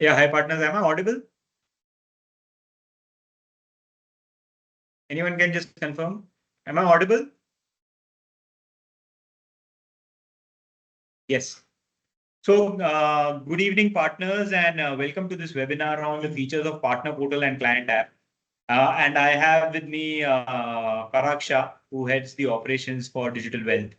Yeah, hi partners. Am I audible? Anyone can just confirm. Am I audible? Yes. So, good evening, partners, and welcome to this webinar on the features of Partner Portal and Client App. And I have with me Parag Shah, who heads the operations for Digital Wealth.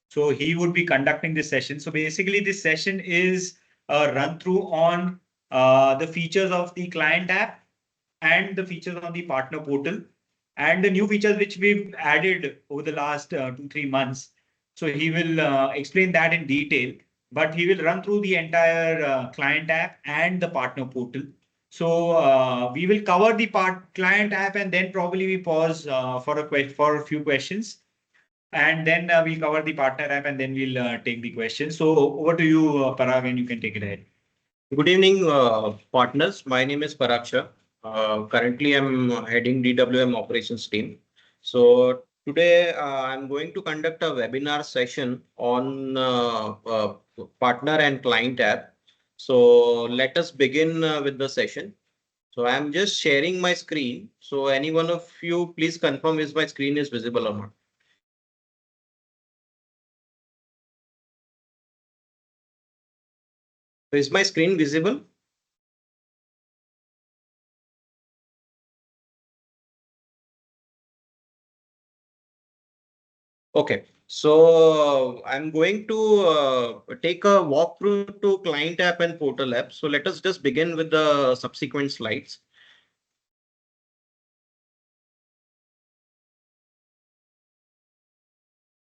So he would be conducting this session. So basically, this session is a run through on the features of the Client App and the features on the Partner Portal and the new features which we've added over the last 2-3 months. So he will explain that in detail, but he will run through the entire client app and the partner portal. So we will cover the client app and then probably we pause for a few questions, and then we'll cover the partner app and then we'll take the questions. So over to you, Parag, and you can take it ahead. Good evening, partners. My name is Parag Shah. Currently, I'm heading DWM operations team. So today, I'm going to conduct a webinar session on partner and client app. So let us begin with the session. So I'm just sharing my screen. So any one of you, please confirm if my screen is visible or not. So is my screen visible? Okay, so I'm going to take a walkthrough to client app and portal app. So let us just begin with the subsequent slides.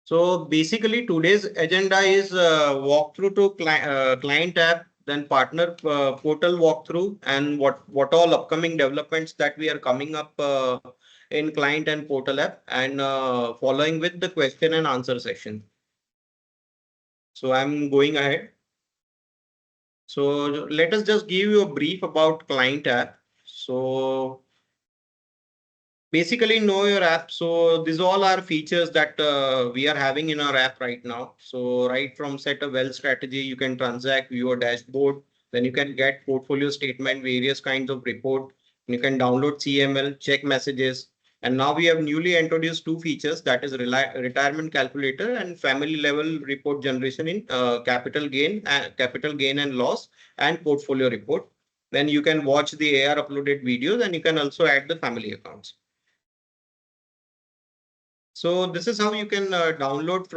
So basically today's agenda is walkthrough to client app, then partner portal walkthrough, and what all upcoming developments that we are coming up in client and portal app, and following with the question and answer session. So I'm going ahead. So let us just give you a brief about client app. So basically know your app. So these all are features that we are having in our app right now. So right from set a wealth strategy, you can transact, view a dashboard, then you can get portfolio statement, various kinds of report. You can download CML, check messages. And now we have newly introduced two features, that is retirement calculator and family level report generation in capital gain and loss and portfolio report. Then you can watch the AR uploaded videos and you can also add the family accounts. So this is how you can download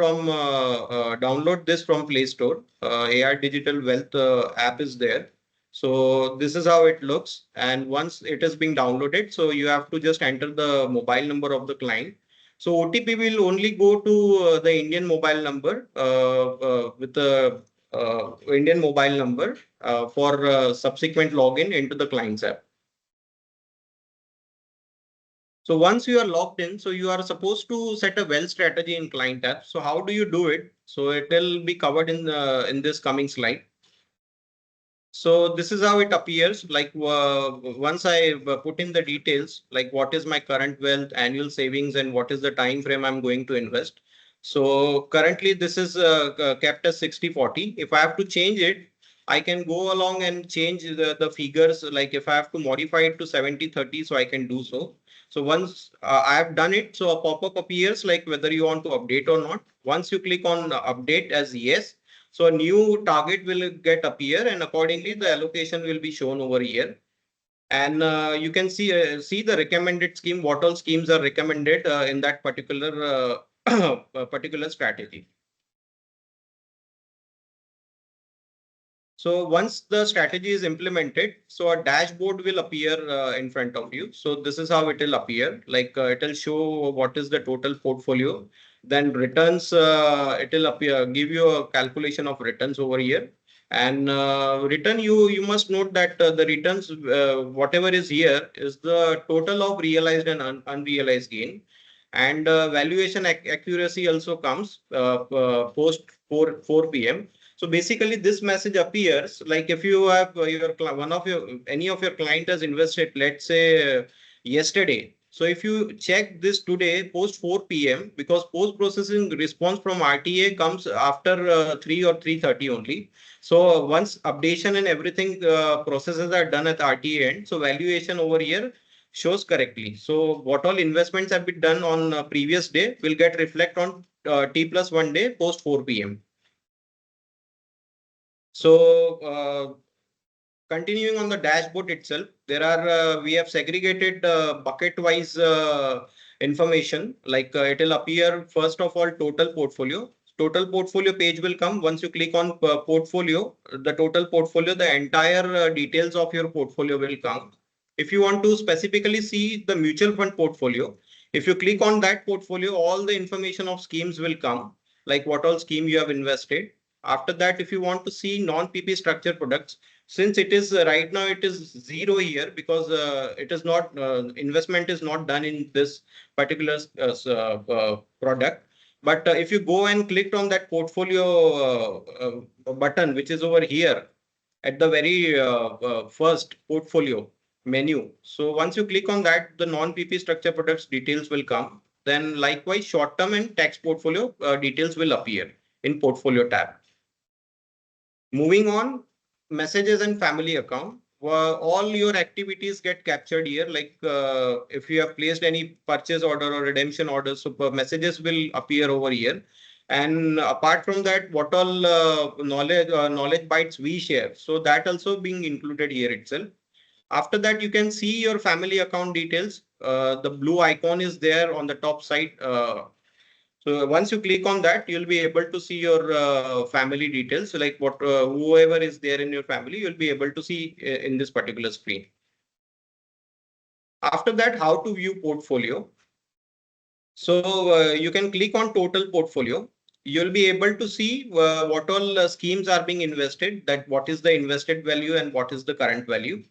this from Play Store. AR Digital Wealth app is there. So this is how it looks. And once it is being downloaded, so you have to just enter the mobile number of the client. So OTP will only go to the Indian mobile number with the Indian mobile number for subsequent login into the client's app. So once you are logged in, so you are supposed to set a wealth strategy in client app. So how do you do it? So it will be covered in this coming slide. So this is how it appears. Like once I put in the details, like what is my current wealth, annual savings, and what is the time frame I'm going to invest. So currently this is kept as 60-40. If I have to change it, I can go along and change the figures. Like if I have to modify it to 70-30, so I can do so. So once I have done it, so a pop-up appears like whether you want to update or not. Once you click on update as yes, so a new target will get appear and accordingly the allocation will be shown over here. And you can see the recommended scheme, what all schemes are recommended in that particular particular strategy. So once the strategy is implemented, so a dashboard will appear in front of you. So this is how it will appear. Like it will show what is the total portfolio. Then returns, it will appear, give you a calculation of returns over here. And return, you must note that the returns, whatever is here, is the total of realized and unrealized gain. And valuation accuracy also comes post 4 p.m. So basically this message appears like if you have any of your client has invested, let's say yesterday. So if you check this today, post 4 p.m., because post-processing response from RTA comes after 3 or 3:30 only. So once updation and everything processes are done at RTA end, so valuation over here shows correctly. So what all investments have been done on previous day will get reflect on T+1 day post 4 p.m. So continuing on the dashboard itself, there are we have segregated bucket-wise information. Like it will appear first of all total portfolio. Total portfolio page will come once you click on portfolio. The total portfolio, the entire details of your portfolio will come. If you want to specifically see the mutual fund portfolio, if you click on that portfolio, all the information of schemes will come, like what all scheme you have invested. After that, if you want to see non-PP structured products, since it is right now it is zero here because it is not investment is not done in this particular product. But if you go and click on that portfolio button, which is over here at the very first portfolio menu. So once you click on that, the non-PP structure products details will come. Then likewise, short-term and tax portfolio details will appear in portfolio tab. Moving on, messages and family account. All your activities get captured here. Like if you have placed any purchase order or redemption order, so messages will appear over here. And apart from that, what all knowledge bytes we share, so that also being included here itself. After that, you can see your family account details. The blue icon is there on the top side. So once you click on that, you'll be able to see your family details. So like what whoever is there in your family, you'll be able to see in this particular screen. After that, how to view portfolio. So you can click on total portfolio. You'll be able to see what all schemes are being invested, that what is the invested value and what is the current value.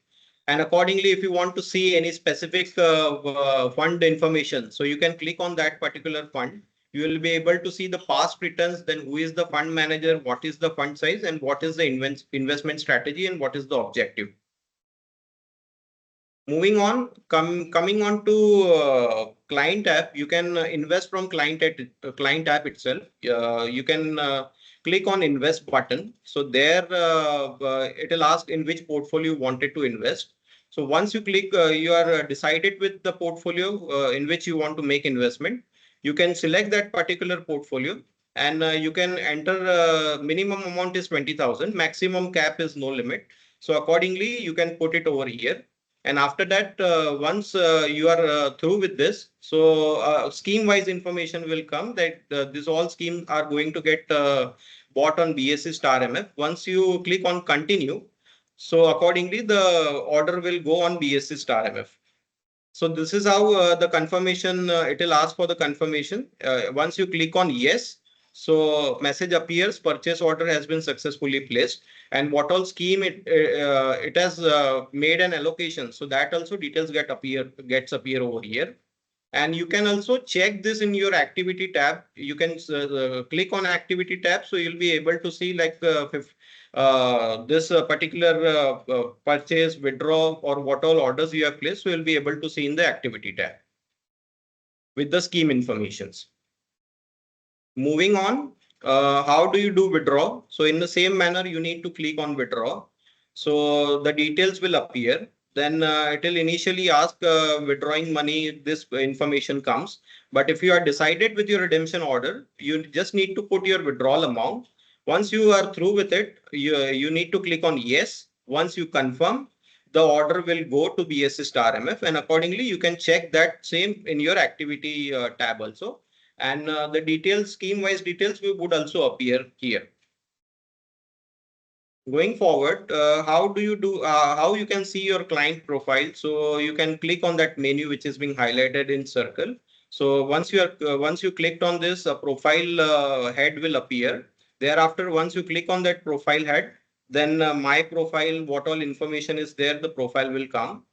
And accordingly, if you want to see any specific fund information, so you can click on that particular fund. You will be able to see the past returns, then who is the fund manager, what is the fund size, and what is the investment strategy, and what is the objective. Moving on, coming on to client app, you can invest from client app itself. You can click on invest button. So there it will ask in which portfolio you wanted to invest. So once you click, you are decided with the portfolio in which you want to make investment. You can select that particular portfolio and you can enter minimum amount is 20,000, maximum cap is no limit. So accordingly, you can put it over here. And after that, once you are through with this, so scheme-wise information will come that these all schemes are going to get bought on BSE Star MF. Once you click on continue, so accordingly, the order will go on BSE Star MF. So this is how the confirmation, it will ask for the confirmation. Once you click on yes, so message appears, purchase order has been successfully placed, and what all scheme it has made an allocation. So that also details gets appear over here. And you can also check this in your activity tab. You can click on activity tab. So you'll be able to see like this particular purchase, withdraw, or what all orders you have placed. So you'll be able to see in the activity tab with the scheme informations. Moving on, how do you do withdraw? So in the same manner, you need to click on withdraw. So the details will appear. Then it will initially ask withdrawing money, this information comes. But if you are decided with your redemption order, you just need to put your withdrawal amount. Once you are through with it, you need to click on yes. Once you confirm, the order will go to BSE Star MF, and accordingly, you can check that same in your activity tab also. And the details, scheme-wise details, would also appear here. Going forward, how do you do, how you can see your client profile? So you can click on that menu, which is being highlighted in circle. So once you clicked on this, a profile head will appear. Thereafter, once you click on that profile head, then my profile, what all information is there, the profile will come.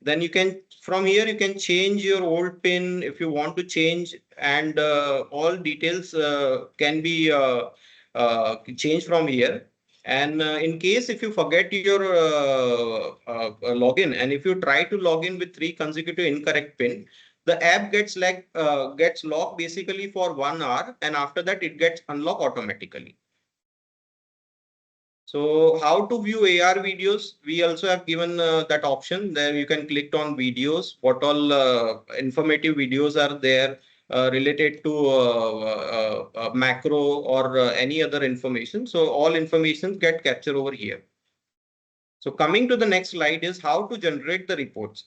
Then you can, from here, you can change your old pin if you want to change, and all details can be changed from here. And in case if you forget your login, and if you try to log in with 3 consecutive incorrect pin, the app gets locked basically for 1 hour, and after that it gets unlocked automatically. So how to view AR videos? We also have given that option. There you can click on videos. What all informative videos are there related to macro or any other information. So all information get captured over here. So coming to the next slide is how to generate the reports.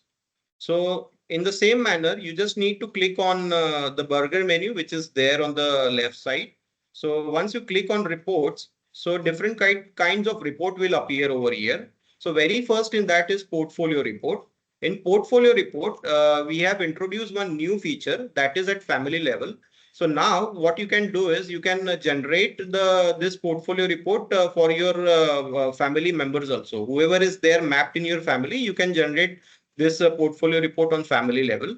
So in the same manner, you just need to click on the burger menu, which is there on the left side. So once you click on reports, so different kinds of report will appear over here. So very first in that is portfolio report. In portfolio report, we have introduced one new feature that is at family level. So now what you can do is you can generate this portfolio report for your family members also. Whoever is there mapped in your family, you can generate this portfolio report on family level.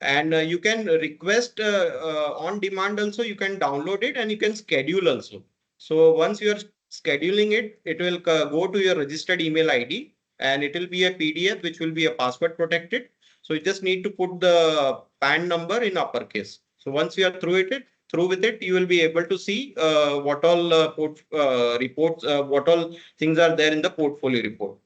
And you can request on demand also, you can download it and you can schedule also. So once you are scheduling it, it will go to your registered email ID and it will be a PDF which will be a password protected. So you just need to put the PAN number in uppercase. So once you are through with it, you will be able to see what all reports, what all things are there in the portfolio report.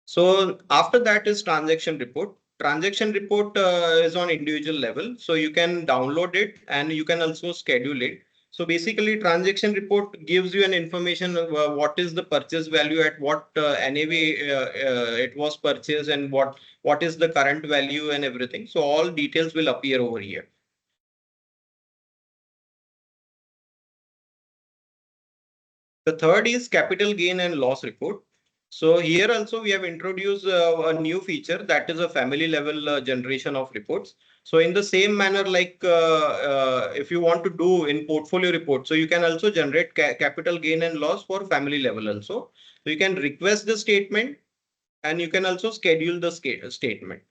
So after that is transaction report. Transaction report is on individual level. So you can download it and you can also schedule it. So basically transaction report gives you an information of what is the purchase value at what NAV it was purchased and what is the current value and everything. So all details will appear over here. The third is capital gain and loss report. So here also we have introduced a new feature that is a family level generation of reports. So in the same manner, like if you want to do in portfolio report, so you can also generate capital gain and loss for family level also. So you can request the statement and you can also schedule the statement.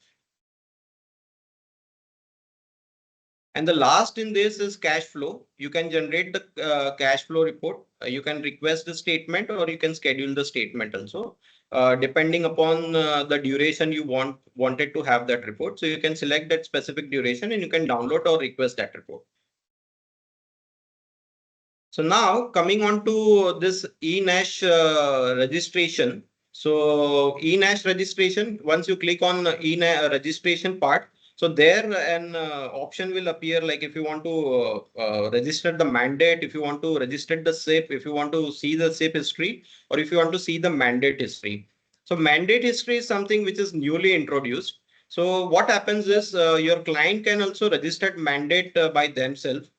And the last in this is cash flow. You can generate the cash flow report. You can request the statement or you can schedule the statement also, depending upon the duration you wanted to have that report. So you can select that specific duration and you can download or request that report. So now coming on to this eNACH registration. So eNACH registration, once you click on eNACH registration part, so there an option will appear like if you want to register the mandate, if you want to register the SIP, if you want to see the SIP history, or if you want to see the mandate history. So mandate history is something which is newly introduced. So what happens is your client can also register mandate by themselves.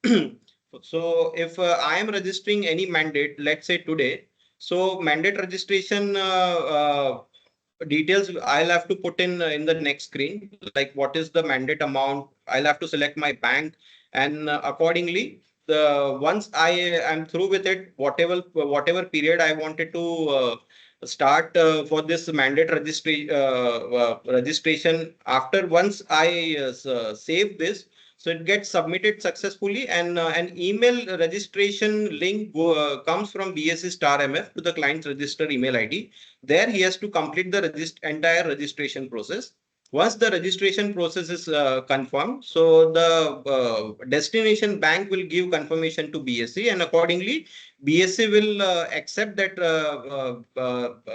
So if I am registering any mandate, let's say today, so mandate registration details I'll have to put in the next screen, like what is the mandate amount. I'll have to select my bank, and accordingly, the once I am through with it, whatever period I wanted to start for this mandate registration. After once I save this, so it gets submitted successfully, and an email registration link comes from BSE Star MF to the client's registered email ID. There he has to complete the entire registration process. Once the registration process is confirmed, so the destination bank will give confirmation to BSE, and accordingly, BSE will accept that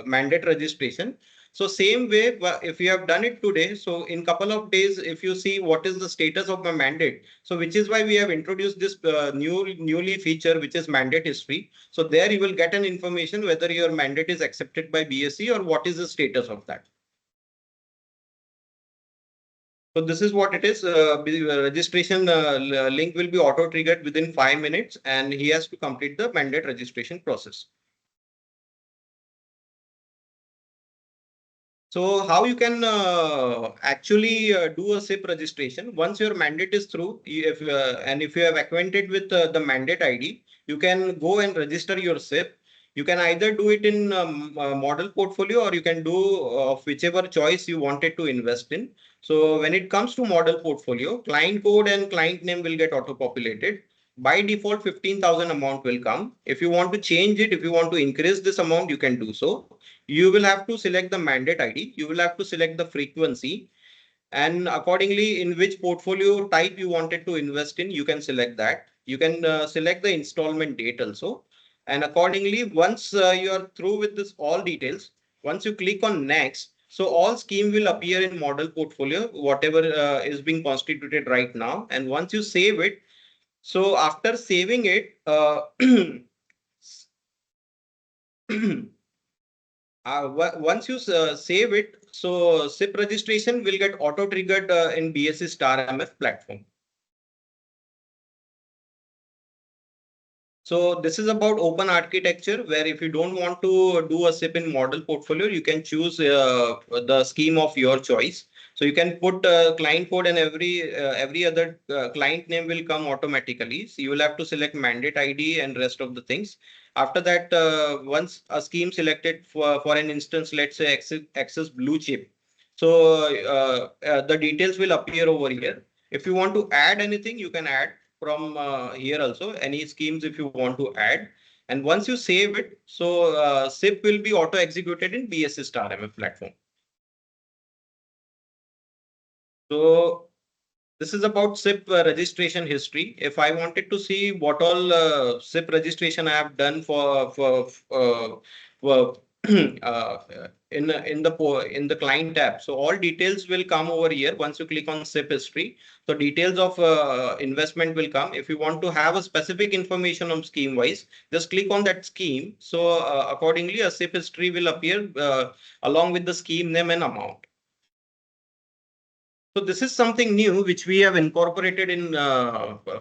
mandate registration. So same way, if you have done it today, so in couple of days, if you see what is the status of my mandate, so which is why we have introduced this newly feature, which is mandate history. So there you will get an information whether your mandate is accepted by BSE or what is the status of that. So this is what it is. Registration link will be auto triggered within 5 minutes, and he has to complete the mandate registration process. So how you can actually do a SIP registration once your mandate is through, if you have acquainted with the mandate ID, you can go and register your SIP. You can either do it in model portfolio or you can do of whichever choice you wanted to invest in. So when it comes to model portfolio, client code and client name will get auto populated. by default 15,000 amount will come. If you want to change it, if you want to increase this amount, you can do so. You will have to select the mandate ID. You will have to select the frequency, and accordingly in which portfolio type you wanted to invest in, you can select that. You can select the installment date also. And accordingly, once you are through with this all details, once you click on next, so all scheme will appear in model portfolio, whatever is being constituted right now. And once you save it, so after saving it, once you save it, so SIP registration will get auto triggered in BSE Star MF platform. So this is about open architecture, where if you don't want to do a SIP in model portfolio, you can choose the scheme of your choice. So you can put client code, and every other client name will come automatically. So you will have to select mandate ID and rest of the things. After that, once a scheme selected for an instance, let's say Access Blue Chip. So the details will appear over here. If you want to add anything, you can add from here also, any schemes if you want to add. And once you save it, so SIP will be auto executed in BSE Star MF platform. So this is about SIP registration history. If I wanted to see what all SIP registration I have done for in the client tab, so all details will come over here. Once you click on SIP history, so details of investment will come. If you want to have a specific information on scheme wise, just click on that scheme. So accordingly, a SIP history will appear along with the scheme name and amount. So this is something new which we have incorporated in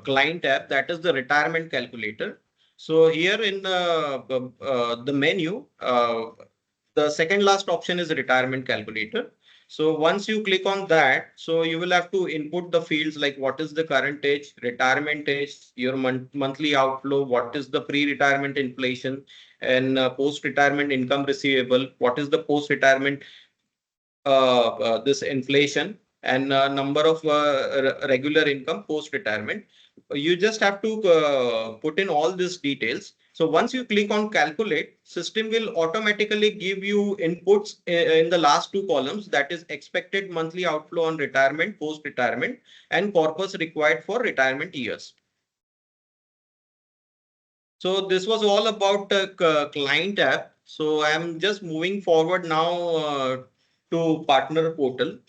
client app, that is the retirement calculator. So here in the menu, the second last option is retirement calculator. So once you click on that, so you will have to input the fields like what is the current age, retirement age, your monthly outflow, what is the pre-retirement inflation, and post-retirement income receivable, what is the post-retirement this inflation, and number of regular income post retirement. You just have to put in all these details. So once you click on calculate, system will automatically give you inputs in the last two columns, that is expected monthly outflow on retirement, post retirement, and corpus required for retirement years. So this was all about client app. So I'm just moving forward now to partner portal.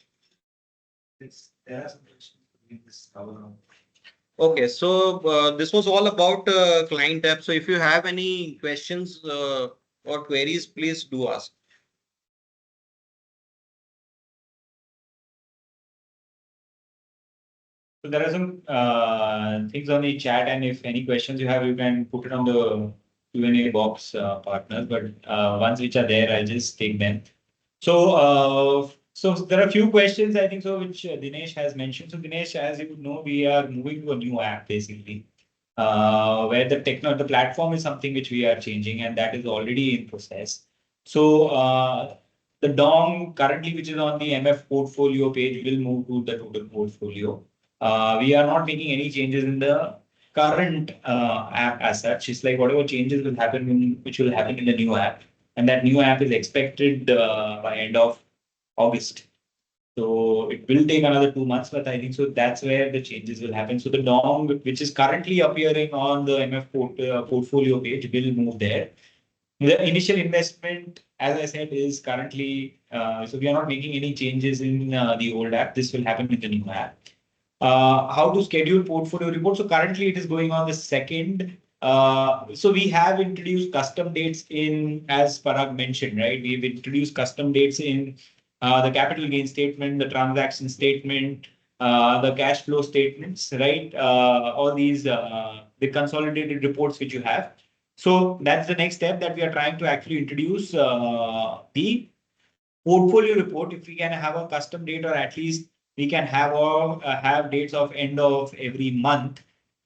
There are some questions in this cover. Okay, so this was all about client app. So if you have any questions or queries, please do ask. So there are some things on the chat, and if any questions you have, you can put it on the Q&A box, partners. But ones which are there, I'll just take them. So so there are a few questions, I think, so which Dinesh has mentioned. So Dinesh, as you would know, we are moving to a new app basically, where the platform is something which we are changing, and that is already in process. So the DOM currently, which is on the MF portfolio page, will move to the total portfolio. We are not making any changes in the current app as such. It's like whatever changes will happen, which will happen in the new app, and that new app is expected by end of August. So it will take another 2 months, but I think so that's where the changes will happen. So the DOM, which is currently appearing on the MF portfolio page, will move there. The initial investment, as I said, is currently, so we are not making any changes in the old app. This will happen in the new app. How to schedule portfolio report. So currently it is going on the 2nd. So we have introduced custom dates in, as Parag mentioned, right? We've introduced custom dates in the capital gain statement, the transaction statement, the cash flow statements, right? All these, the consolidated reports which you have. So that's the next step, that we are trying to actually introduce the portfolio report. If we can have a custom date, or at least we can have dates of end of every month.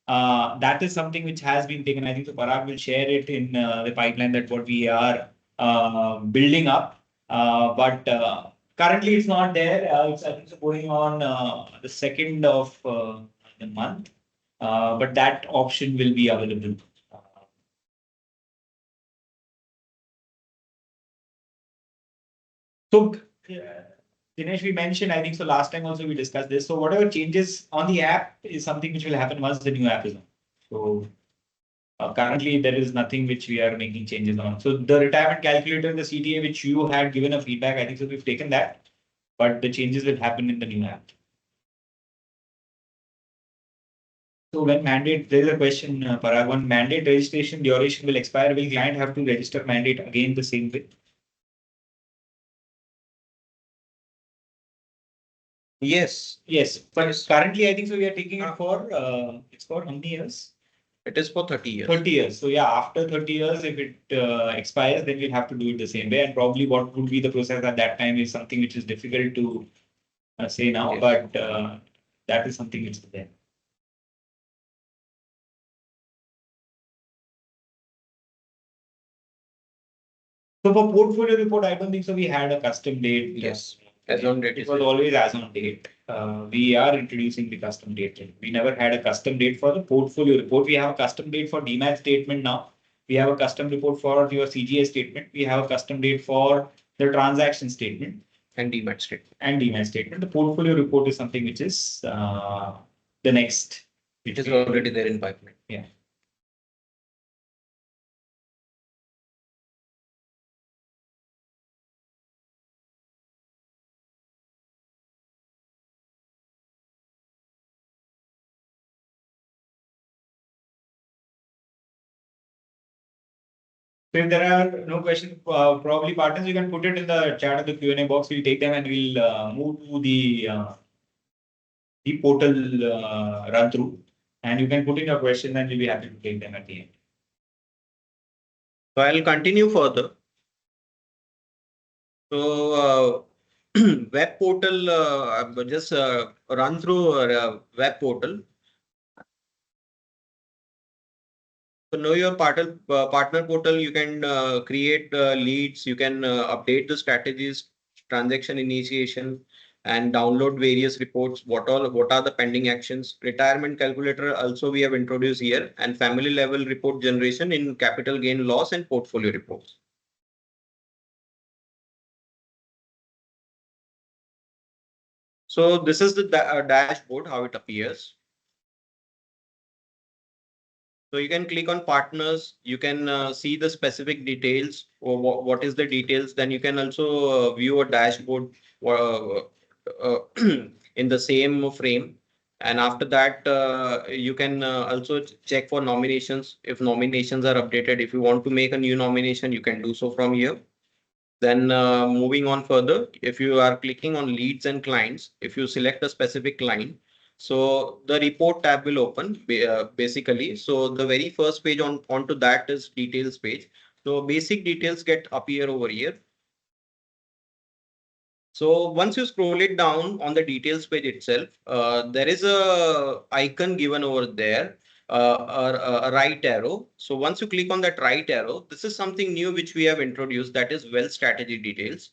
That is something which has been taken. I think so Parag will share it in the pipeline, that what we are building up. But currently it's not there. It's I think so going on the 2nd of the month. but that option will be available. So, Dinesh, we mentioned, I think so last time also we discussed this. So whatever changes on the app is something which will happen once the new app is on. So currently there is nothing which we are making changes on. So the retirement calculator, the CTA, which you had given a feedback, I think so we've taken that, but the changes will happen in the new app. So when mandate, there is a question, Parag, when mandate registration duration will expire, will client have to register mandate again the same way? Yes, Yes, but currently I think so we are taking it for, it's for how many years? it is for 30 years. 30 years. So yeah, after 30 years, if it expires, then we'll have to do it the same way. And probably what would be the process at that time is something which is difficult to say now, Yes. but that is something which is there. So for portfolio report, I don't think so. We had a custom date. Yes, as on date. It was always as on date. We are introducing the custom date. We never had a custom date for the portfolio report. We have a custom date for DMAT statement now. We have a custom report for your CGA statement. We have a custom date for the transaction statement. And DMAT statement. And DMAT statement. The portfolio report is something which is the next. Which is already there in pipeline. Yeah. So if there are no questions, probably partners, you can put it in the chat of the Q&A box. We'll take them and we'll move to the portal run through. And you can put in your question and we'll be happy to take them at the end. So I'll continue further. So web portal, just run through web portal. So know your partner portal, you can create leads, you can update the strategies, transaction initiation, and download various reports. What are the pending actions? Retirement calculator also we have introduced here, and family level report generation in capital gain loss and portfolio reports. So this is the dashboard, how it appears. So you can click on partners, you can see the specific details or what is the details. Then you can also view a dashboard in the same frame. And after that, you can also check for nominations. If nominations are updated, if you want to make a new nomination, you can do so from here. Then moving on further, if you are clicking on leads and clients, if you select a specific client, so the report tab will open basically. So the very first page onto that is details page. So basic details get appear over here. So once you scroll it down on the details page itself, there is a icon given over there, a right arrow. So once you click on that right arrow, this is something new which we have introduced, that is wealth strategy details.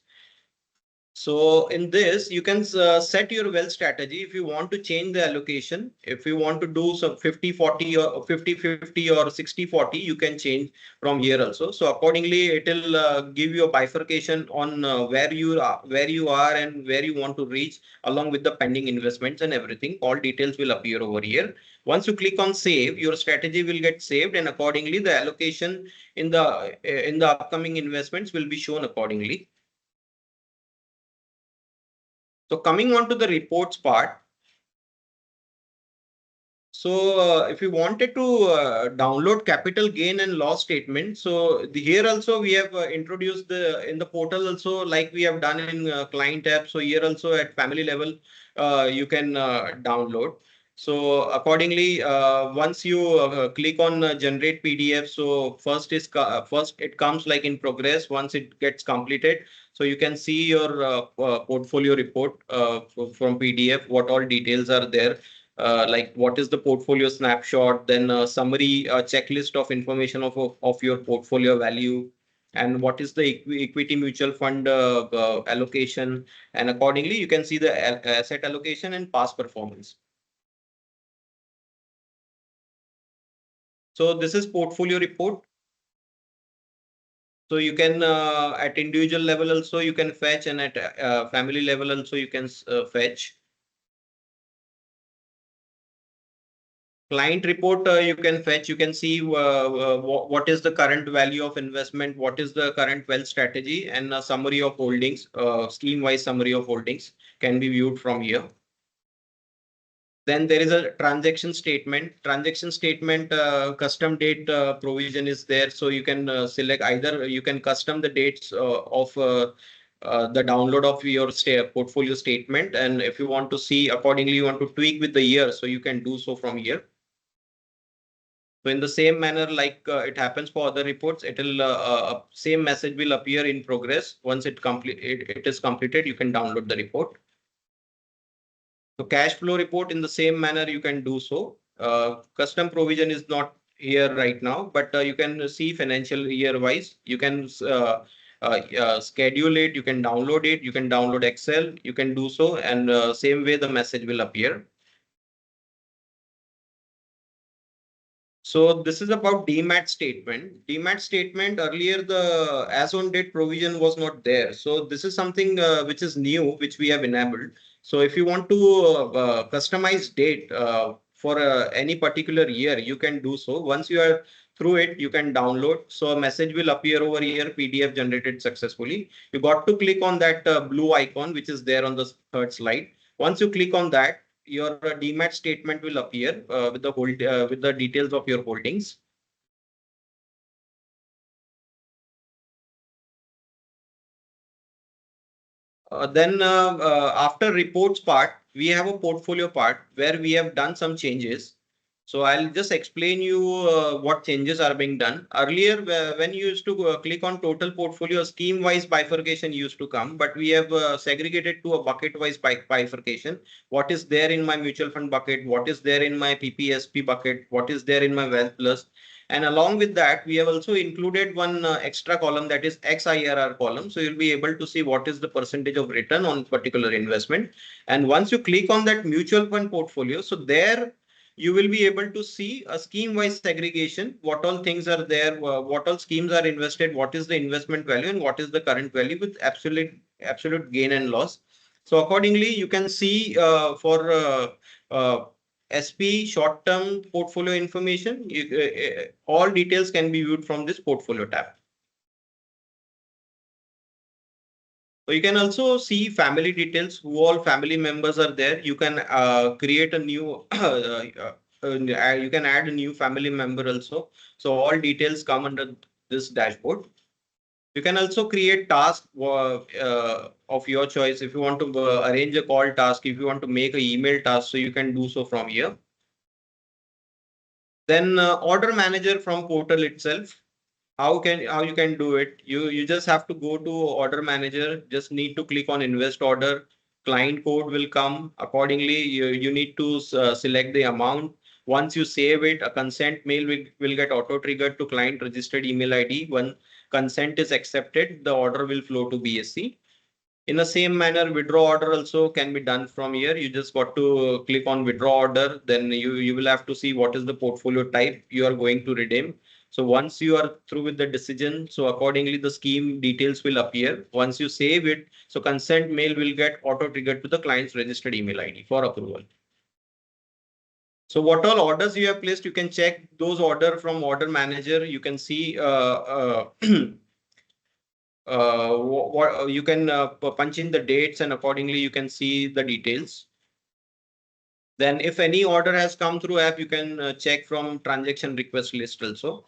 So in this, you can set your wealth strategy. If you want to change the allocation, if you want to do some 50-40 or 50-50 or 60-40, you can change from here also. So accordingly, it will give you a bifurcation on where you are and where you want to reach, along with the pending investments and everything. All details will appear over here. Once you click on save, your strategy will get saved, and accordingly, the allocation in the upcoming investments will be shown accordingly. So coming on to the reports part. So if you wanted to download capital gain and loss statement, so here also we have introduced in the portal also, like we have done in client app. So here also at family level, you can download. So accordingly, once you click on generate PDF, so first it comes like in progress. Once it gets completed, so you can see your portfolio report from PDF, what all details are there. Like what is the portfolio snapshot, then a summary checklist of information of your portfolio value, and what is the equity mutual fund allocation, and accordingly you can see the asset allocation and past performance. So this is portfolio report. So you can at individual level also you can fetch, and at family level also you can fetch. Client report you can fetch. You can see what is the current value of investment, what is the current wealth strategy, and a summary of holdings, scheme-wise summary of holdings can be viewed from here. Then there is a transaction statement. Transaction statement custom date provision is there. So you can select either you can custom the dates of the download of your portfolio statement. And if you want to see accordingly, you want to tweak with the year. So you can do so from here. So in the same manner, like it happens for other reports, it will same message will appear in progress. Once it is completed, you can download the report. So cash flow report in the same manner you can do so. Custom provision is not here right now, but you can see financial year wise. You can schedule it. You can download it. You can download Excel. You can do so, and same way the message will appear. So this is about DMAT statement. DMAT statement earlier the as on date provision was not there. So this is something which is new, which we have enabled. So if you want to customize date for any particular year, you can do so. Once you are through it, you can download. So a message will appear over here, PDF generated successfully. You got to click on that blue icon, which is there on the third slide. Once you click on that, your DMAT statement will appear with the details of your holdings. Then after reports part, we have a portfolio part where we have done some changes. So I'll just explain you what changes are being done. Earlier, when you used to click on total portfolio, scheme-wise bifurcation used to come, but we have segregated to a bucket-wise bifurcation. What is there in my mutual fund bucket? What is there in my PPSP bucket? What is there in my Wealth Plus? And along with that, we have also included one extra column, that is XIRR column. So you'll be able to see what is the percentage of return on particular investment. And once you click on that mutual fund portfolio, so there you will be able to see a scheme-wise segregation, what all things are there, what all schemes are invested, what is the investment value, and what is the current value with absolute gain and loss. So accordingly, you can see for SP short-term portfolio information, all details can be viewed from this portfolio tab. So you can also see family details, who all family members are there. You can create a new, you can add a new family member also. So all details come under this dashboard. You can also create tasks of your choice. If you want to arrange a call task, if you want to make an email task, so you can do so from here. Then order manager from portal itself. How you can do it? You just have to go to order manager. Just need to click on invest order. Client code will come accordingly. You need to select the amount. Once you save it, a consent mail will get auto triggered to client registered email ID. When consent is accepted, the order will flow to BSE. In the same manner, withdraw order also can be done from here. You just got to click on withdraw order. Then you will have to see what is the portfolio type you are going to redeem. So once you are through with the decision, so accordingly the scheme details will appear. Once you save it, so consent mail will get auto triggered to the client's registered email ID for approval. So what all orders you have placed, you can check those order from order manager. You can see what you can punch in the dates, and accordingly you can see the details. Then if any order has come through app, you can check from transaction request list also.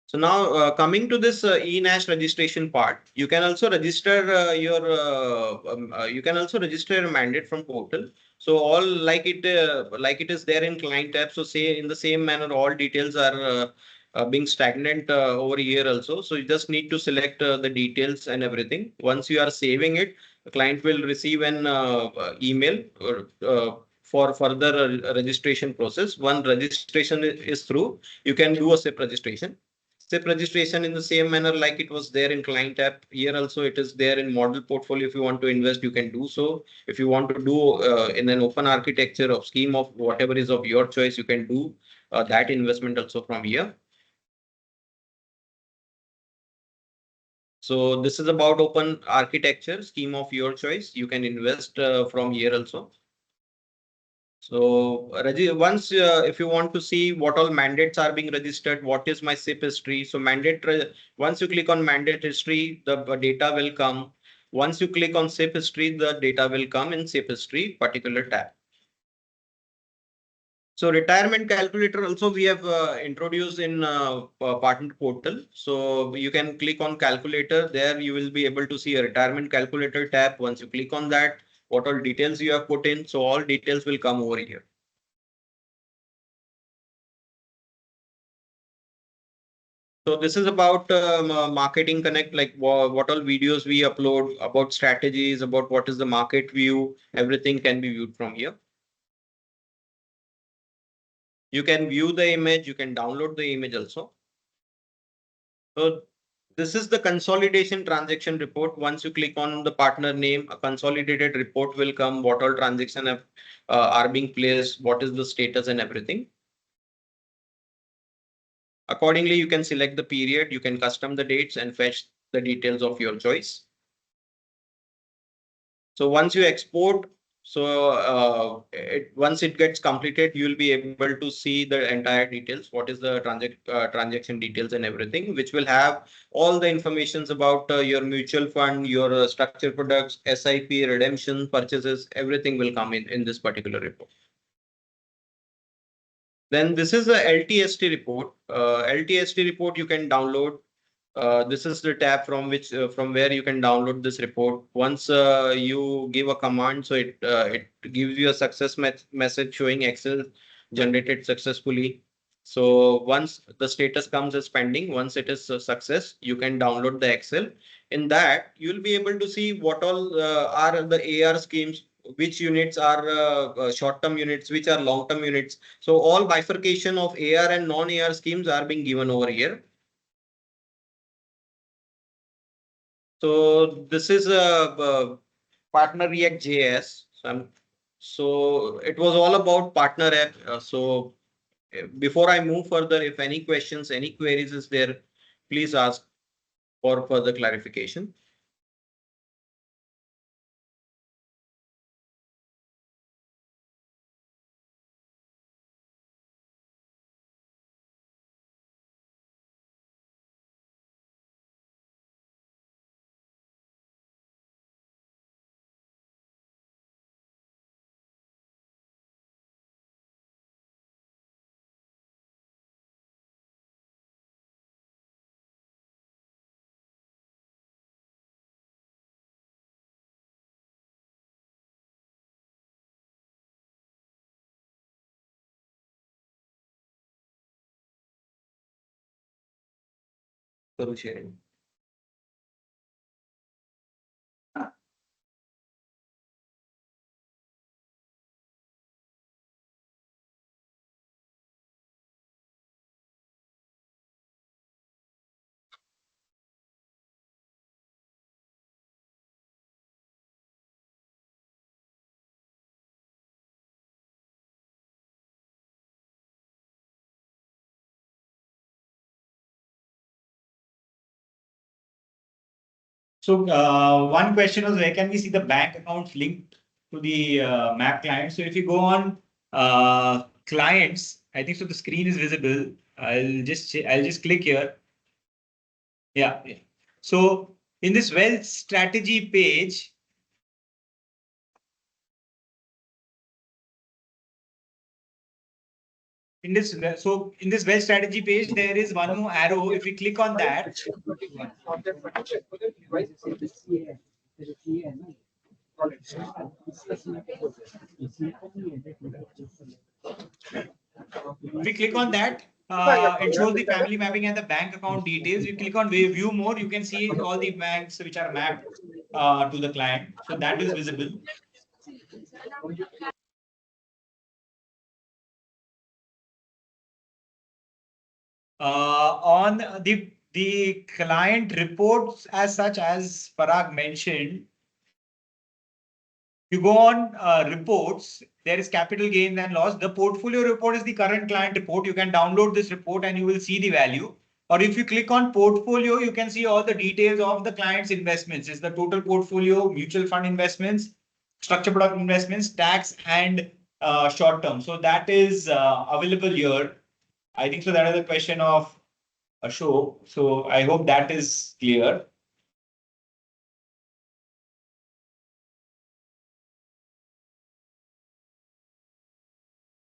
So now coming to this eNASH registration part, you can also register you can also register a mandate from portal. So all like it is there in client tab. So say in the same manner, all details are being stagnant over here also. So you just need to select the details and everything. Once you are saving it, the client will receive an email for further registration process. One registration is through, you can do a SIP registration. SIP registration in the same manner like it was there in client app. Here also it is there in model portfolio. If you want to invest, you can do so. If you want to do in an open architecture of scheme of whatever is of your choice, you can do that investment also from here. So this is about open architecture scheme of your choice. You can invest from here also. So once if you want to see what all mandates are being registered, what is my SIP history? So once you click on mandate history, the data will come. Once you click on SIP history, the data will come in SIP history particular tab. So retirement calculator also we have introduced in partner portal. So you can click on calculator. There you will be able to see a retirement calculator tab. Once you click on that, what all details you have put in. So all details will come over here. So this is about marketing connect, like what all videos we upload, about strategies, about what is the market view. Everything can be viewed from here. You can view the image, you can download the image also. So this is the consolidation transaction report. Once you click on the partner name, a consolidated report will come. What all transactions are being placed, what is the status and everything. Accordingly, you can select the period, you can custom the dates and fetch the details of your choice. So once you export, so once it gets completed, you will be able to see the entire details. What is the transaction details and everything, which will have all the informations about your mutual fund, your structured products, SIP, redemption, purchases, everything will come in this particular report. Then this is the LTST report. LTST report you can download. This is the tab from which from where you can download this report. Once you give a command, so it gives you a success message showing Excel generated successfully. So once the status comes as pending, once it is a success, you can download the Excel. In that, you'll be able to see what all are the AR schemes, which units are short-term units, which are long-term units. So all bifurcation of AR and non-AR schemes are being given over here. So this is a partner React JS. So it was all about partner app. So before I move further, if any questions, any queries is there, please ask for further clarification. Karu sharing. So one question was, where can we see the bank accounts linked to the map client? So if you go on clients, I think so the screen is visible. I'll just click here. Yeah. So in this wealth strategy page, in this wealth strategy page, there is one more arrow. If we click on that, if we click on that, it shows the family mapping and the bank account details. You click on view more, you can see all the banks which are mapped to the client. So that is visible. On the client reports as such, as Parag mentioned, You go on reports, there is capital gains and loss. The portfolio report is the current client report. You can download this report and you will see the value. Or if you click on portfolio, you can see all the details of the client's investments. It's the total portfolio, mutual fund investments, structured product investments, tax, and short term. So that is available here. I think so. That is a question of a show. So I hope that is clear.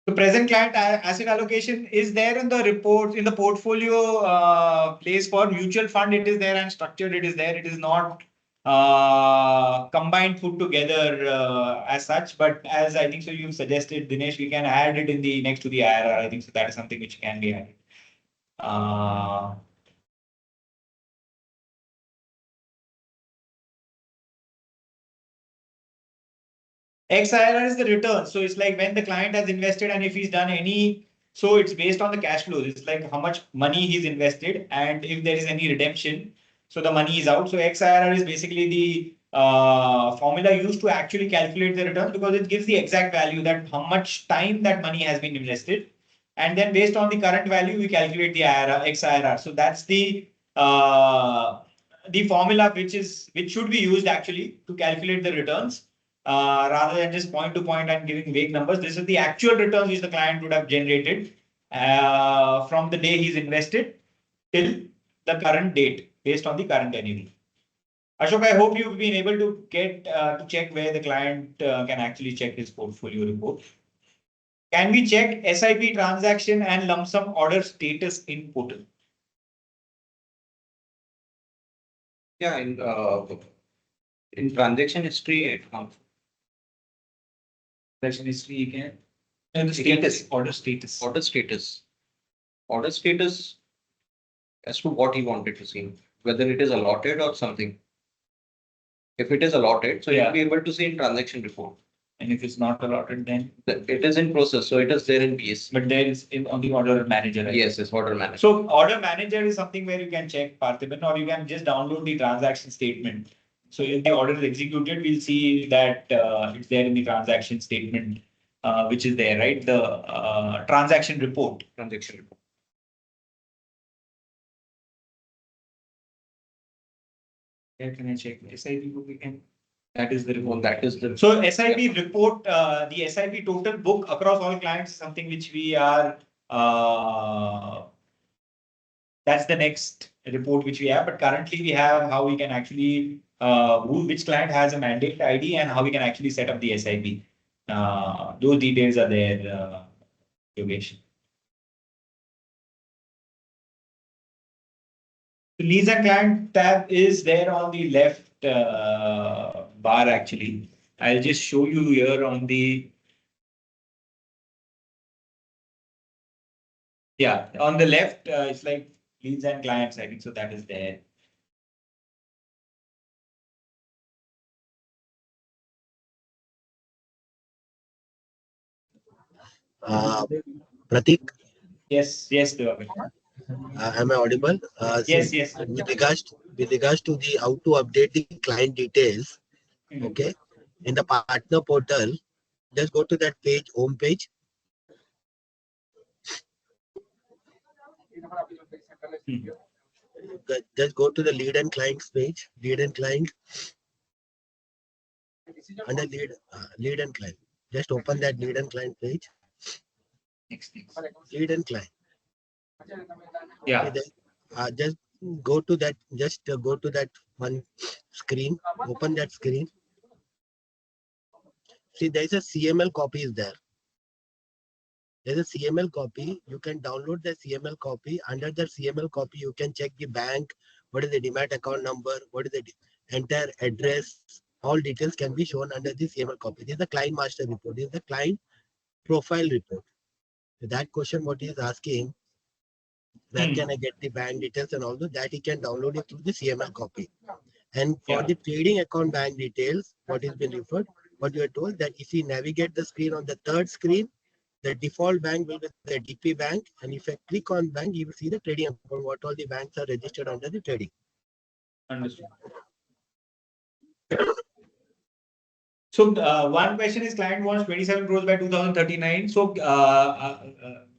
The present client asset allocation is there in the report, in the portfolio place for mutual fund. It is there, and structured it is there. It is not combined, put together as such. But as I think so, you suggested, Dinesh, we can add it in the next to the IRR. I think so that is something which can be added. XIRR is the return. So it's like when the client has invested and if he's done any, so it's based on the cash flows. It's like how much money he's invested and if there is any redemption, so the money is out. So XIRR is basically the formula used to actually calculate the returns because it gives the exact value that how much time that money has been invested. And then based on the current value, we calculate the XIRR. So that's the formula which should be used actually to calculate the returns. Rather than just point to point and giving vague numbers. This is the actual returns which the client would have generated from the day he's invested till the current date based on the current NAV. Ashok, I hope you've been able to get to check where the client can actually check his portfolio report. Can we check SIP transaction and lump sum order status in portal? Yeah, in transaction history, it comes. Transaction history again. And the status, order status. Order status. Order status as to what he wanted to see, whether it is allotted or something. If it is allotted, so you'll be able to see in transaction report. And if it's not allotted, then it is in process. So it is there in PS. But there is on the order manager. Right? Yes, it's order manager. So order manager is something where you can check Parthiban, or you can just download the transaction statement. So if the order is executed, we'll see that it's there in the transaction statement, which is there, right? The transaction report. Transaction report. Where can I check? SIP book again. That is the report. That is the. So SIP report, the SIP total book across all clients is something which we are. That's the next report which we have. But currently we have how we can actually which client has a mandate ID and how we can actually set up the SIP. Those details are there, Yogesh. The leads and client tab is there on the left bar actually. I'll just show you here on the. Yeah, on the left, it's like leads and clients, I think so that is there. Pratik? Yes, am I audible? Yes. With regards to the how to update the client details, okay, in the partner portal, just go to that page, home page. Just go to the lead and clients page, lead and client. Under lead and client. Just open that lead and client page. Next. Lead and client. Yeah. Okay, just go to that. Just go to that one screen. Open that screen. See, there is a CML copy is there. There's a CML copy. You can download the CML copy. Under the CML copy, you can check the bank. What is the demat account number? What is the entire address? All details can be shown under the CML copy. This is the client master report. This is the client profile report. That question, what he is asking, where can I get the bank details and all that he can download it through the CML copy. And for the trading account bank details, what is been referred, what you are told that if you navigate the screen on the third screen, the default bank will be the DP bank. And if I click on bank, you will see the trading account, what all the banks are registered under the trading. Understood. So one question is client wants 27 crores by 2039. So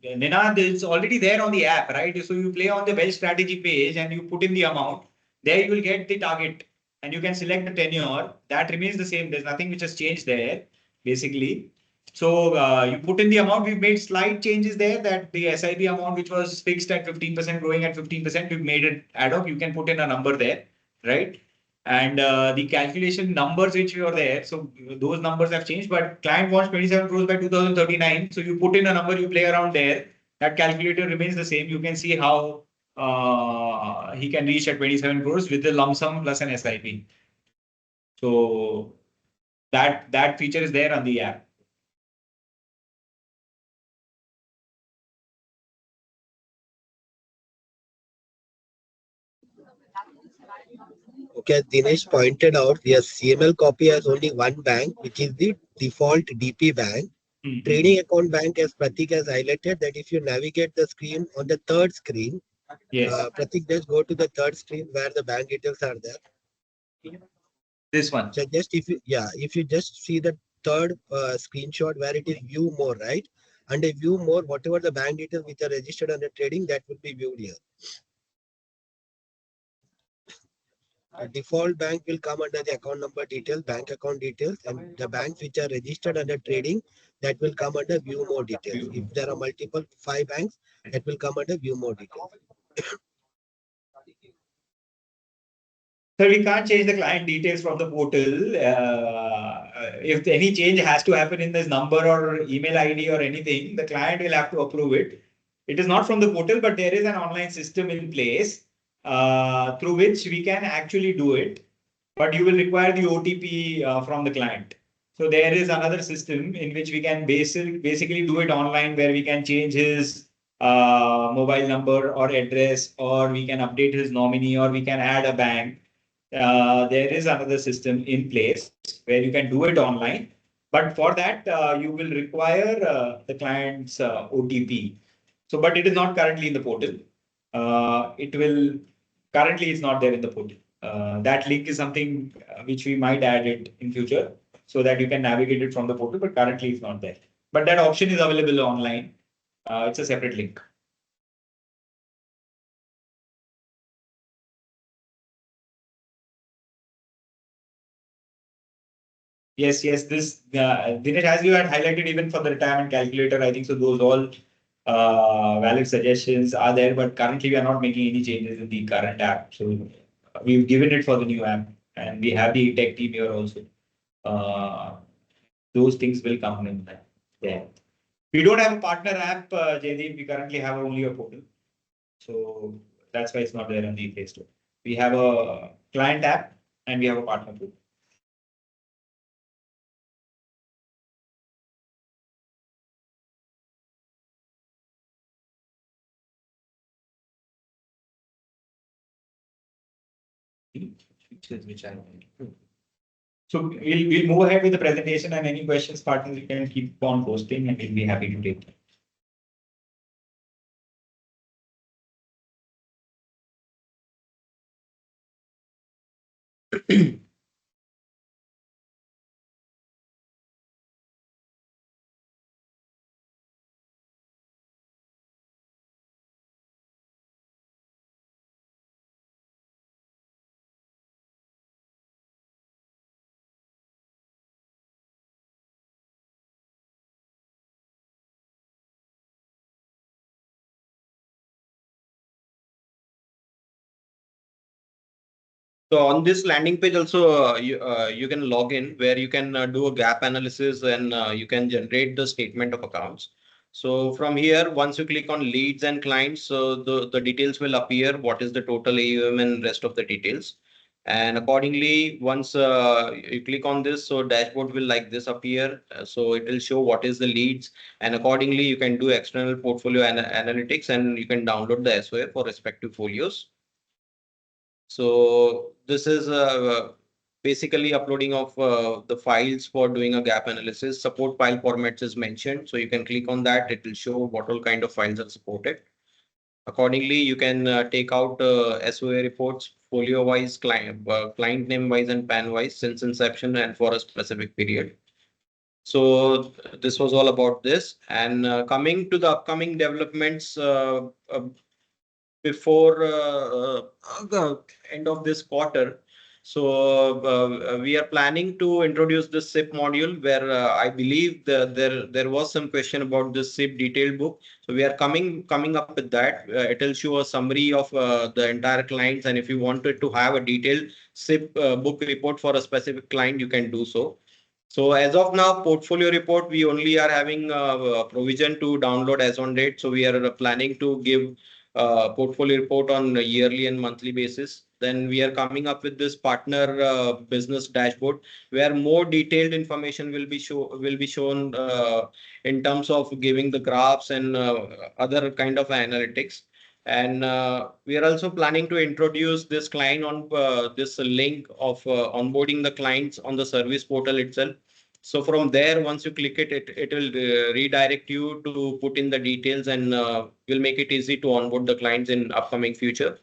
Ninad, it's already there on the app, right? So you play on the Wealth Strategy page and you put in the amount. There you will get the target and you can select the tenure. That remains the same. There's nothing which has changed there, basically. So you put in the amount. We've made slight changes there. That the SIP amount, which was fixed at 15%, growing at 15%, we've made it ad hoc. You can put in a number there, right? And the calculation numbers which were there, so those numbers have changed, but client wants 27 crores by 2039. So you put in a number, you play around there. That calculator remains the same. You can see how he can reach at 27 crores with the lump sum plus an SIP. So that feature is there on the app. Okay, as Dinesh pointed out, yes, CML copy has only one bank, which is the default DP bank. Trading account bank, as Pratik has highlighted, that if you navigate the screen on the third screen, Yes, Pratik, just go to the third screen where the bank details are there. this one. So just if you just see the third screenshot where it is view more, right? Under view more, whatever the bank details which are registered under trading, that will be viewed here. The default bank will come under the account number details, bank account details, and the banks which are registered under trading, that will come under view more details. If there are multiple 5 banks, that will come under view more details. So we can't change the client details from the portal. If any change has to happen in this number or email ID or anything, the client will have to approve it. It is not from the portal, but there is an online system in place through which we can actually do it. But you will require the OTP from the client. So there is another system in which we can basically do it online, where we can change his mobile number or address, or we can update his nominee, or we can add a bank. There is another system in place where you can do it online. But for that, you will require the client's OTP. So, but it is not currently in the portal. Currently it's not there in the portal. That link is something which we might add it in future so that you can navigate it from the portal, but currently it's not there. But that option is available online. It's a separate link. Yes, this Dinesh, as you had highlighted, even for the retirement calculator, I think so. Those all valid suggestions are there, but currently we are not making any changes in the current app. So we've given it for the new app, and we have the tech team here also. Those things will come in there. Yeah. We don't have a partner app, Jaydeep. We currently have only a portal, so that's why it's not there on the Play Store. We have a client app and we have a partner portal. Which I So we'll move ahead with the presentation, and any questions, partners, you can keep on posting and we'll be happy to take them. So on this landing page also, you can log in where you can do a gap analysis and you can generate the statement of accounts. So from here, once you click on leads and clients, so the details will appear, what is the total AUM and rest of the details. And accordingly, once you click on this, so dashboard will like this appear. So it will show what is the leads, and accordingly you can do external portfolio analytics, and you can download the SOA for respective folios. So this is basically uploading of the files for doing a gap analysis. Support file formats is mentioned. So you can click on that. It will show what all kind of files are supported. Accordingly, you can take out SOA reports folio wise, client name wise, and PAN wise since inception and for a specific period. So this was all about this. And coming to the upcoming developments before the end of this quarter. So we are planning to introduce this SIP module where I believe there was some question about this SIP detailed book. So we are coming up with that. It will show a summary of the entire clients, and if you wanted to have a detailed SIP book report for a specific client, you can do so. So as of now, portfolio report, we only are having provision to download as on date. So we are planning to give portfolio report on a yearly and monthly basis. Then we are coming up with this partner business dashboard where more detailed information will be shown in terms of giving the graphs and other kind of analytics. And we are also planning to introduce this client on this link of onboarding the clients on the service portal itself. So from there, once you click it, it will redirect you to put in the details and will make it easy to onboard the clients in upcoming future.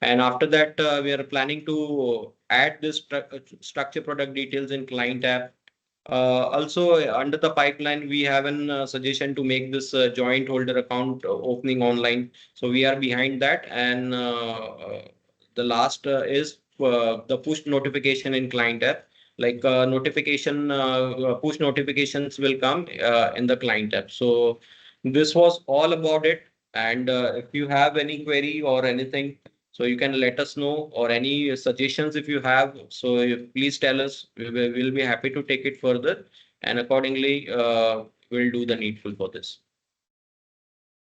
And after that, we are planning to add this structure product details in client app. Also, under the pipeline, we have a suggestion to make this joint holder account opening online. So we are behind that. And the last is the push notification in client app. Like push notifications will come in the client app. So this was all about it. And if you have any query or anything, so you can let us know, or any suggestions if you have. So please tell us. We'll be happy to take it further, and accordingly, we'll do the needful for this.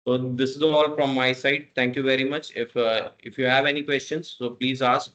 So this is all from my side. Thank you very much. If you have any questions, so please ask.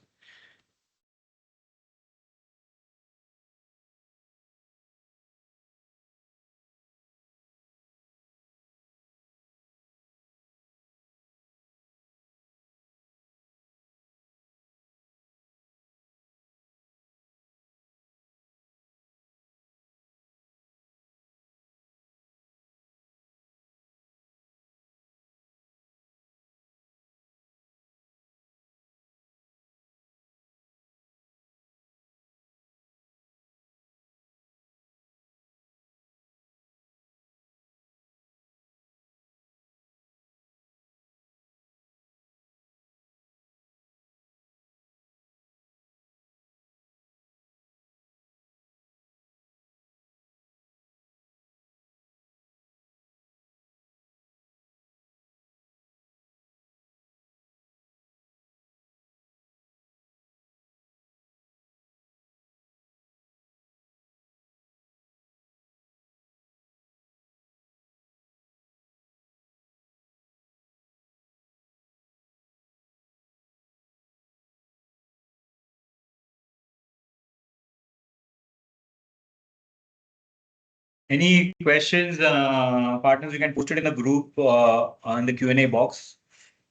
Any questions, partners? You can post it in the group on the Q&A box.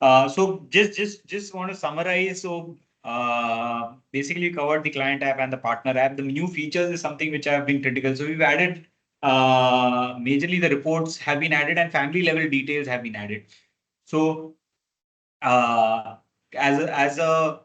So just want to summarize. So basically covered the client app and the partner app. The new features is something which have been critical. So we've added majorly the reports have been added and family level details have been added. So as a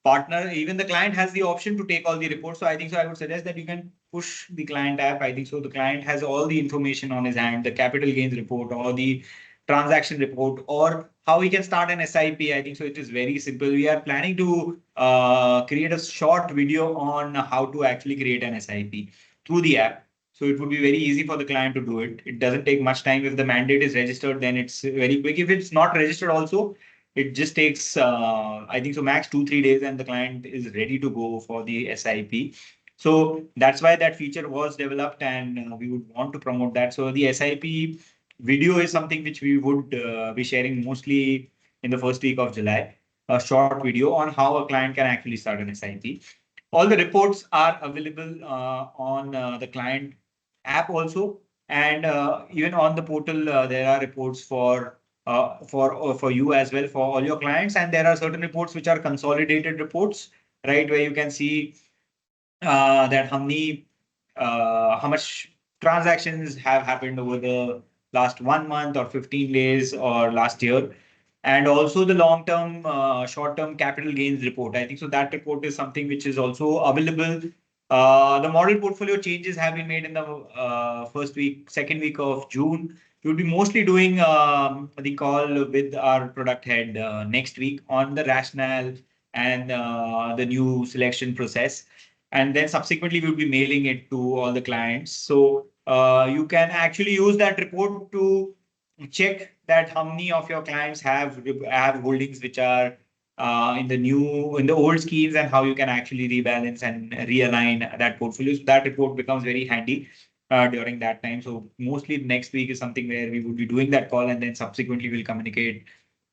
partner, even the client has the option to take all the reports. So I think so I would suggest that you can push the client app. I think so the client has all the information on his hand, the capital gains report or the transaction report, or how he can start an SIP. I think so it is very simple. We are planning to create a short video on how to actually create an SIP through the app. So it would be very easy for the client to do it. It doesn't take much time. If the mandate is registered, then it's very quick. If it's not registered also, it just takes, I think so max 2-3 days and the client is ready to go for the SIP. So that's why that feature was developed and we would want to promote that. So the SIP video is something which we would be sharing mostly in the first week of July. A short video on how a client can actually start an SIP. All the reports are available on the client app also, and even on the portal there are reports for you as well for all your clients, and there are certain reports which are consolidated reports, right, where you can see that how much transactions have happened over the last 1 month or 15 days or last year. and also the long-term, short-term capital gains report. I think so that report is something which is also available. The model portfolio changes have been made in the second week of June. We'll be mostly doing the call with our product head next week on the rationale and the new selection process. And then subsequently, we'll be mailing it to all the clients. So you can actually use that report to check that how many of your clients have holdings which are in the old schemes, and how you can actually rebalance and realign that portfolio. So that report becomes very handy during that time. So mostly next week is something where we would be doing that call, and then subsequently we'll communicate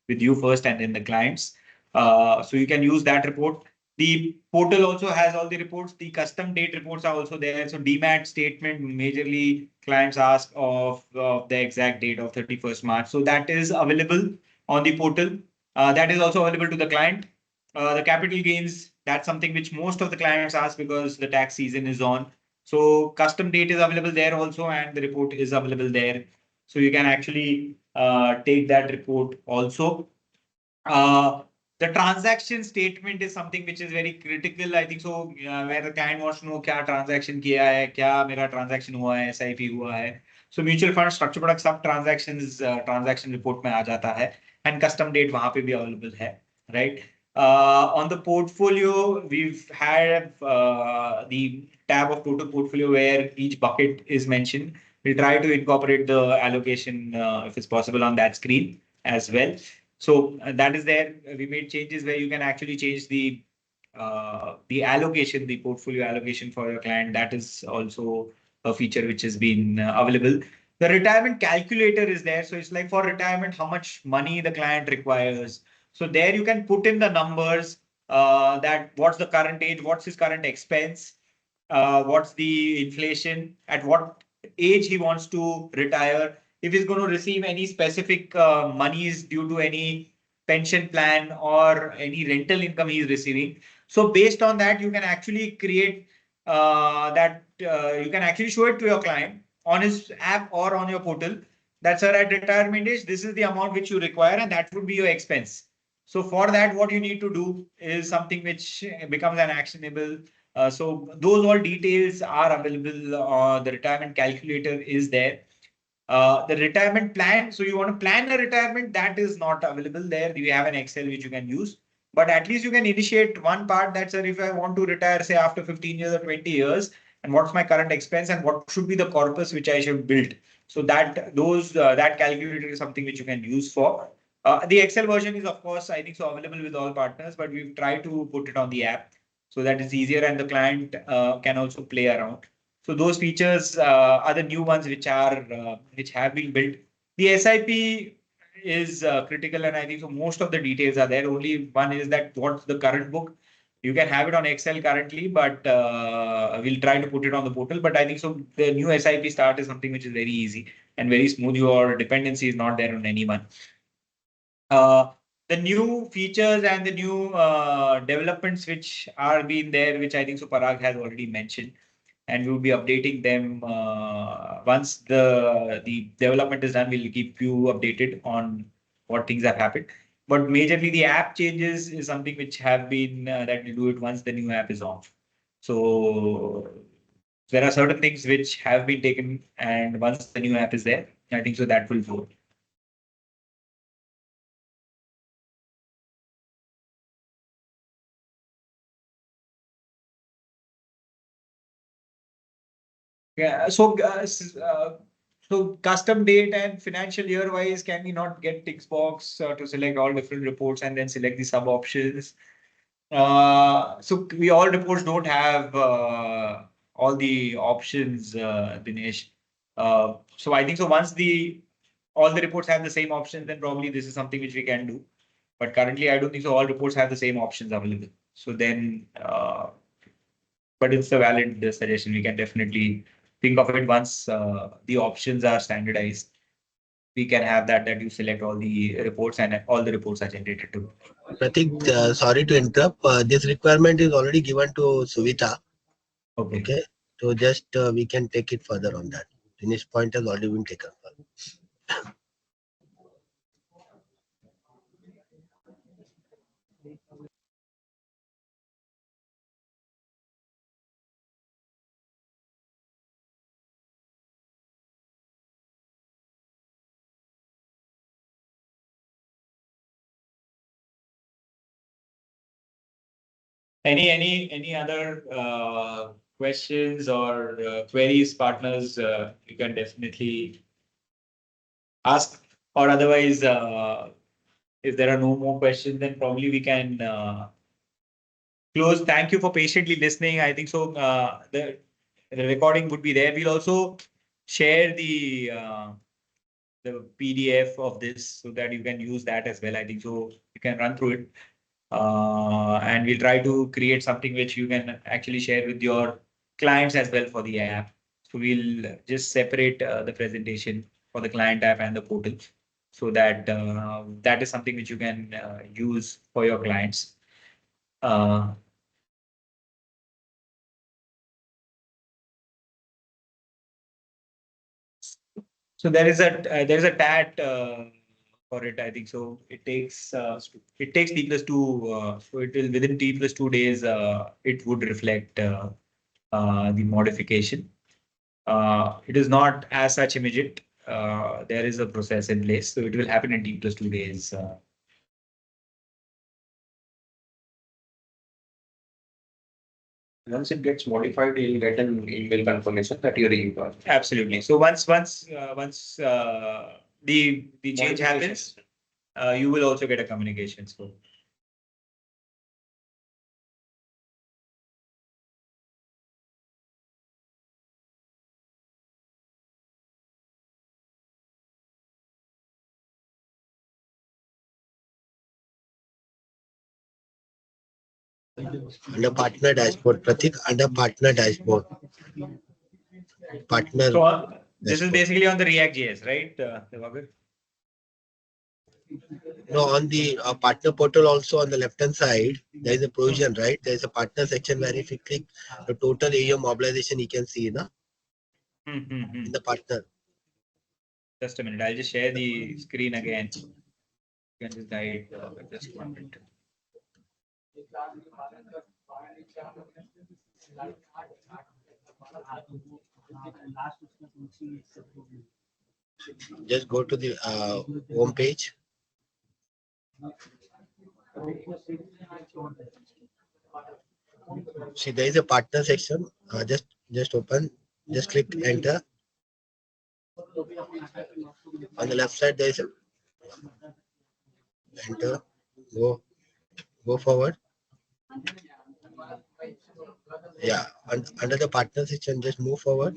with you first and then the clients. So you can use that report. The portal also has all the reports. The custom date reports are also there. So DMAT statement, majorly clients ask of the exact date of 31st March. So that is available on the portal. That is also available to the client. The capital gains, that's something which most of the clients ask because the tax season is on. So custom date is available there also, and the report is available there. So you can actually take that report also. The transaction statement is something which is very critical. I think so, where the client wants to know क्या transaction किया है, क्या मेरा transaction हुआ है, SIP हुआ है. So mutual fund, structure product, सब transactions transaction report में आ जाता है, and custom date वहाँ पे भी available है, right? On the portfolio, we've had the tab of total portfolio where each bucket is mentioned. We'll try to incorporate the allocation if it's possible on that screen as well. So that is there. We made changes where you can actually change the allocation, the portfolio allocation for your client. That is also a feature which has been available. The retirement calculator is there. So it's like for retirement, how much money the client requires. So there you can put in the numbers that what's the current age, what's his current expense, what's the inflation, at what age he wants to retire, if he's going to receive any specific monies due to any pension plan or any rental income he's receiving. So based on that, you can actually create you can actually show it to your client on his app or on your portal. That, sir, at retirement age, this is the amount which you require, and that would be your expense. So for that, what you need to do is something which becomes an actionable. So those all details are available. The retirement calculator is there. The retirement plan. So you want to plan a retirement, that is not available there. We have an Excel which you can use, but at least you can initiate one part that, sir, if I want to retire, say after 15 years or 20 years, and what's my current expense and what should be the corpus which I should build. So that that calculator is something which you can use for. The Excel version is, of course, I think so available with all partners, but we've tried to put it on the app so that it's easier and the client can also play around. So those features are the new ones which have been built. The SIP is critical, and I think so most of the details are there. Only one is that what's the current book. You can have it on Excel currently, but we'll try to put it on the portal. But I think so the new SIP start is something which is very easy and very smooth. Your dependency is not there on anyone. The new features and the new developments which are being there, which I think so Parag has already mentioned, and we'll be updating them once the development is done. We'll keep you updated on what things have happened. But majorly the app changes is something which have been that we'll do it once the new app is on. So there are certain things which have been taken, and once the new app is there, I think so that will go. Yeah, so custom date and financial year wise, can we not get tick box to select all different reports and then select the sub options? So we all reports don't have all the options, Dinesh. So I think so once all the reports have the same options, then probably this is something which we can do. But currently, I don't think so all reports have the same options available. So then, but it's a valid suggestion. We can definitely think of it once the options are standardized. We can have that you select all the reports and all the reports are generated too. Pratik, sorry to interrupt. This requirement is already given to Suvita. Okay. Okay. So just we can take it further on that. Finish point has already been taken. Any other questions or queries, partners? You can definitely ask, or otherwise, if there are no more questions, then probably we can close. Thank you for patiently listening. I think so. The recording would be there. We'll also share the PDF of this so that you can use that as well. I think so. You can run through it. And we'll try to create something which you can actually share with your clients as well for the app. So we'll just separate the presentation for the client app and the portal, so that that is something which you can use for your clients. So there is a TAT for it. I think so. It takes T+2. So it will within T+2 days. It would reflect the modification. It is not as such immediate. There is a process in place, so it will happen in T+2 days. Once it gets modified, you'll get an email confirmation that you're in. Absolutely. So once the change happens, you will also get a communication. So. Under partner dashboard, Pratik, under partner dashboard. Partner. So this is dashboard. basically on the React.js, right, Devagir? No, on the partner portal also on the left hand side, there is a provision, right? There is a partner section where if you click the total AUM mobilization, you can see na? In the partner. Just a minute. I'll just share the screen again. You can just guide just 1 minute. Just go to the home page. See, there is a partner section. Just open. Just click enter. On the left side, there is a enter. Go forward. Yeah, under the partner section, just move forward.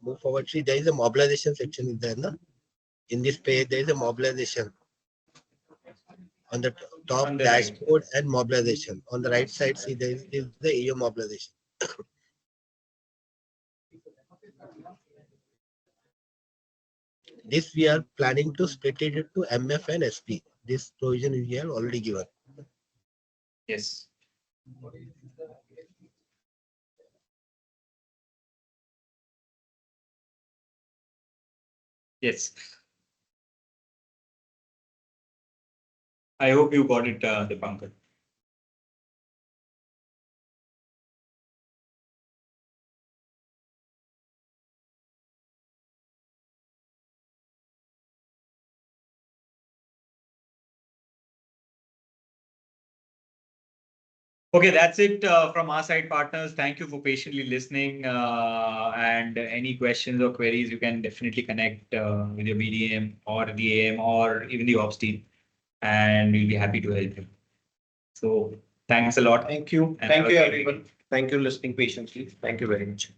Move forward. See, there is a mobilization section in there, no? In this page, there is a mobilization. On the top, On the dashboard and mobilization. On the right side, see, there is the AUM mobilization. This we are planning to split it into MF and SP. This provision is here already given. Yes. Yes. I hope you got it, Dipankar. Okay, that's it from our side, partners. Thank you for patiently listening. And any questions or queries, you can definitely connect with your BDM or the AM or even the ops team, and we'll be happy to help you. So thanks a lot. Thank you. And Thank have a you, great everyone. weekend. Thank you for listening patiently. Thank you very much.